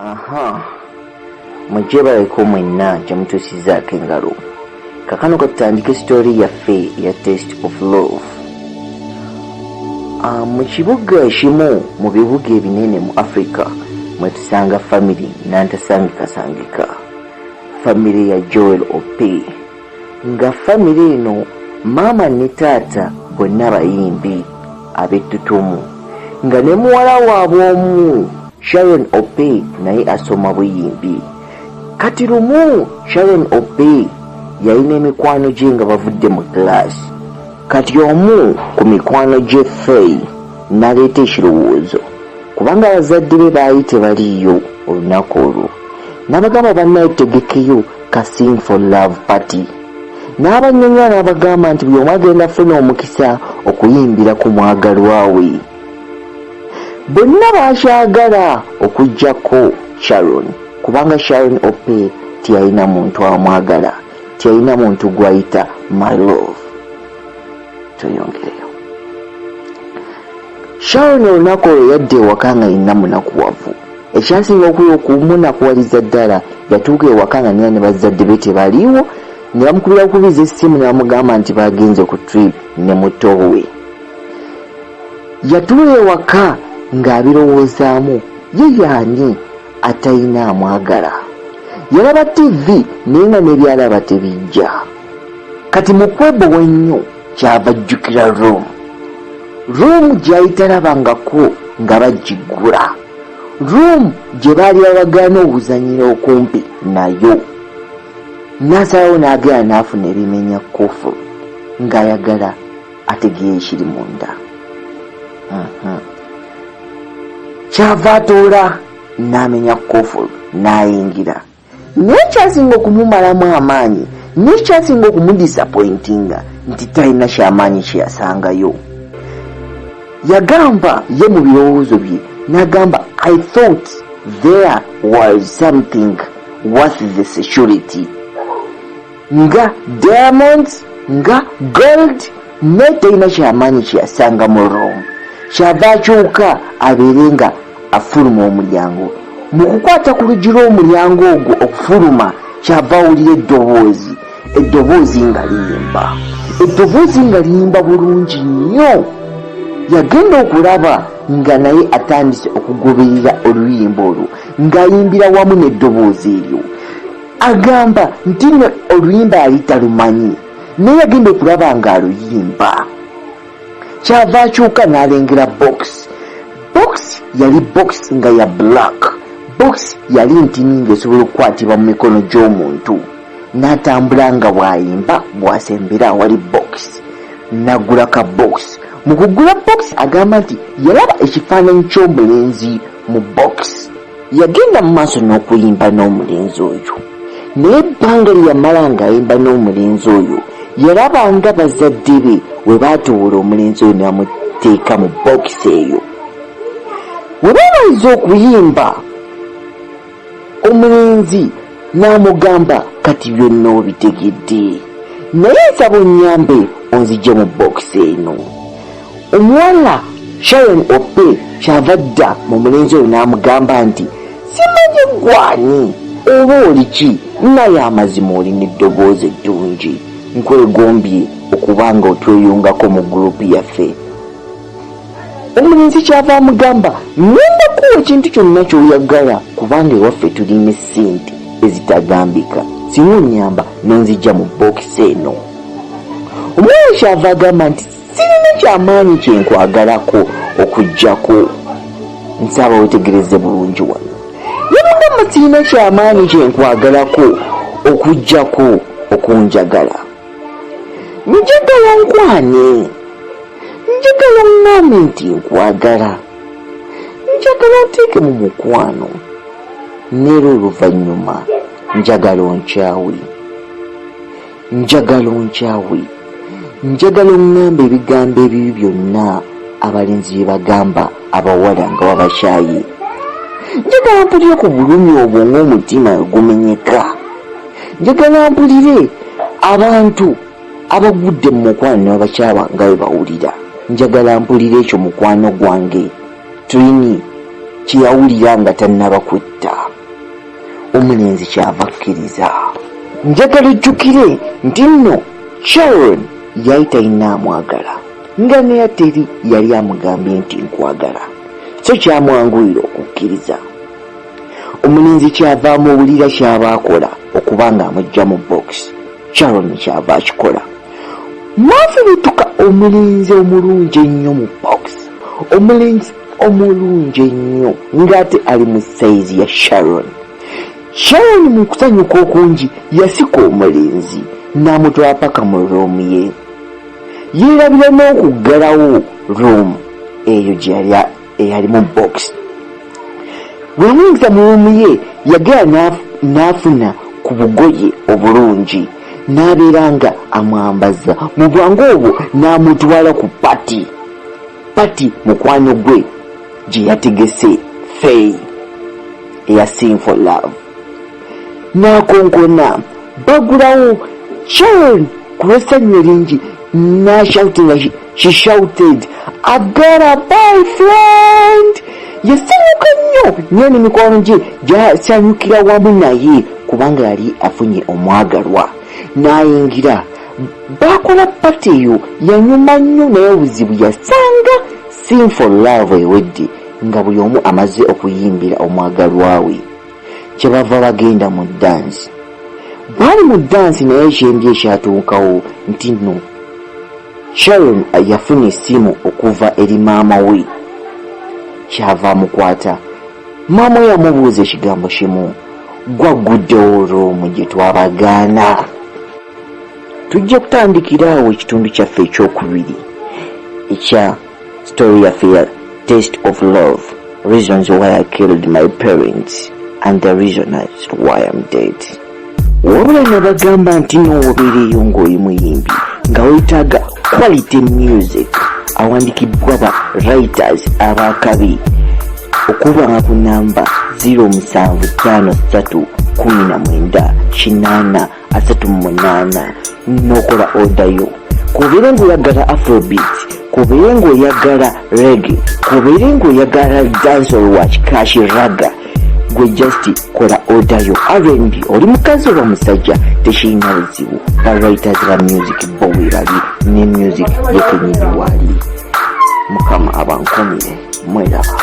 Aha, mujjebaleko mwenna gyemutuusizaako engalo. Kakano katutandike sitori yaffe ya Taste of Love. Mu kibuga ekimu mu bibuga ebinene mu Africa mwe tusanga family nantasangikasangika, family ya Joel Ope. Nga family eno maama ne taata bonna bayimbi ab'ettutumu, nga ne muwala waabwe omu Sharon Ope naye asoma buyimbi. Kati lumu Sharon Ope yalina emikwano gye nga bavudde mu class. Kati omu ku mikwano gye Faye n'aleeta ekirowoozo, kubanga abazadde be baali tebaliiyo olunaku olwo, n'abagamba bannaye tegekeyo ka Sing for Love party. N'abannyonnyola n'abagamba nti buli omu agenda afuna omukisa okuyimbira ku mwagalwa we. Bonna baakyagala okuggyako Sharon, kubanga Sharon Ope tiyalina muntu amwagala, tiyalina muntu gw'ayita my love. Tuyongereyo. Sharon olunaku olwo yadde ewaka nga yina munakuwavu. Ekyasinga okumunakuwaliza ddala, yatuuka ewaka nga nina ne bazadde be tebaliiwo, ne bamukubira kubiza essimu ne bamugamba nti bagenze ku trip ne muto we. Yatuula ewaka ng'abirowoozaamu ye yaani atalina amwagala. Yalaba TV naye nga n'ebyalaba tebijja. Kati mu kwebowa ennyo kyava ajjukira room gy'ayitalabangako nga bagiggula, room gye baali babagaana obuzanyiro okumpi nayo. N'asalawo n'agenda n'afuna ebimenya kofu ng'ayagala ategeera ekiri munda. Kyava atoola n'amenya kofu n'ayingira. Naye kyasinga okumumalamu amaanyi, n'ekyasinga okumudisappointinga nti talina kyamaanyi kye yasangayo. Yagamba ye mu birowoozo bye, n'agamba I thought there was something worth the security. Nga diamonds, nga gold, naye talina kyamaanyi kye yasanga mu Rome. Kyava akyuka abeere nga afuluma omulyango. Mu kukwata ku luggi lw'omulyango ogwo okufuluma, kyava awulira eddoboozi nga liyimba bulungi nnyo. Yagenda okulaba nga naye atandise okugoberera oluyimba olwo ng'ayimbira wamu n'eddoboozi eryo. Agamba nti nno oluyimba ali talumanyi, naye yagenda okulaba ng'aluyimba. Kyava akyuka n'alengera box yali box nga ya black. Box yali ntini ng'esobola okukwatibwa mu mikono gy'omuntu. N'atambula nga bw'ayimba bw'asembera awali box. N'agula ka box. Mu kugula box agamba nti yalaba ekifaananyi ky'omulenzi mu box. Yagenda mu maaso n'okuyimba n'omulenzi oyo, naye ebbanga lye yamala ng'ayimba n'omulenzi oyo, yalaba nga bazadde be we baatoola omulenzi oyo ne bamuteeka mu box eyo. We baamaliza okuyimba, omulenzi n'amugamba kati byonna obitegedde, naye nsaba onnyambe onzigye mu box eno. Omuwala Sharon Ope kyava dda mu mulenzi oyo n'amugamba nti simanyi gwani oba oli ki, naye amazima olina eddoboozi eddungi, nkwegombye okuba nga otweyungako mu gurupu yaffe. Omulenzi kyava amugamba ngenda kuwa ekintu kyonna ky'oyagala, kubanga ewaffe tulina ssente ezitagambika, singa onnyamba n'onzijja mu box eno. Omwana kyava agamba nti sirina kyamaanyi kyenkwagalako okuggyako, nsaba wetegereze bulungi wano. Yamugamba sirina kyamaanyi kyenkwagalako okuggyako okunjagala. Njagala nkwane, njagala ngambe nti nkwagala, njagala nteeke mu mukwano, neera oluvannyuma njagala onkyawe, njagala ongambe ebigambo ebibi byonna abalenzi bye bagamba abawala nga babakyaye. Njagala mpulire ku bulumi obwo ng'omutima gumenyeka. Njagala mpulire abantu abagudde mu mukwano ne babakyaba nga bwe bawulira. Njagala mpulire ekyo mukwano gwange Trini kye yawulira nga tannaba kwetta. omulenzi kyava akkiriza. Njagala ojjukire nti nno Sharon yali talina amwagala, nga ne Teri yali amugambye nti nkwagala, so kyamwanguyira okukkiriza. Omulenzi kyava amuwulira kyaba akola okubanga amujja mu box. Sharon kyava akikola. Mwafulutuka omulenzi omulungi ennyo mu box, omulenzi omulungi ennyo ng'ate ali mu sayizi ya Sharon. Sharon mu kusanyuka okungi yasika omulenzi n'amutwala paka mu roomu ye. Yeerabira n'okuggalawo roomu eyo gye eyali mu box. Bw'amuyingiza mu roomu ye yagera n'afuna ku bugoye obulungi n'abeera nga amwambaza. Mu bwangu obwo n'amutwala ku pati mukwano gwe gye yategese Faye eya Sing for Love. N'akonkona bagulawo. Sharon ku lw'essanyu eringi she shouted, "I've got a boyfriend!" Yasanyuka nnyo n'emikwano gye gyasanyukira wamu naye kubanga yali afunye omwagalwa. N'ayingira bakola pati eyo yanyuma nnyo, naye obuzibu yasanga Sing for Love ewedde nga buli omu amaze okuyimbira omwagalwa we. Kyebava bagenda mu dansi. Bali mu dansi naye ekyembi ekyatuukawo nti nno Sharon yafuna essimu okuva eri maama we. Kyava amukwata. Maama we yamubuuza ekigambo kimu, "Gwaguddewo roomu gye twabagaana." Tujja kutandikira awo ekitundu kyaffe ekyokubiri ekya story yaffe ya Taste of Love, Reasons Why I Killed My Parents and the Reason as to Why I'm Dead. Wabula ne bagamba nti n'obeereyo ng'oli muyimbi nga weetaaga quality music awandikibbwa ba writers abakabi, okuba nga ku namba 0753198838 n'okola odayo. Kubeere ng'oyagala afrobeat, kubeere ng'oyagala reggae, kubeere ng'oyagala dancehall wa kikashi raga, gwe just kola odayo. R&B oli mukazi oba musajja tekirina buzibu. Ba writers ba music bo weebali ne music yekenyini wali. Mukama abankomire mweraba.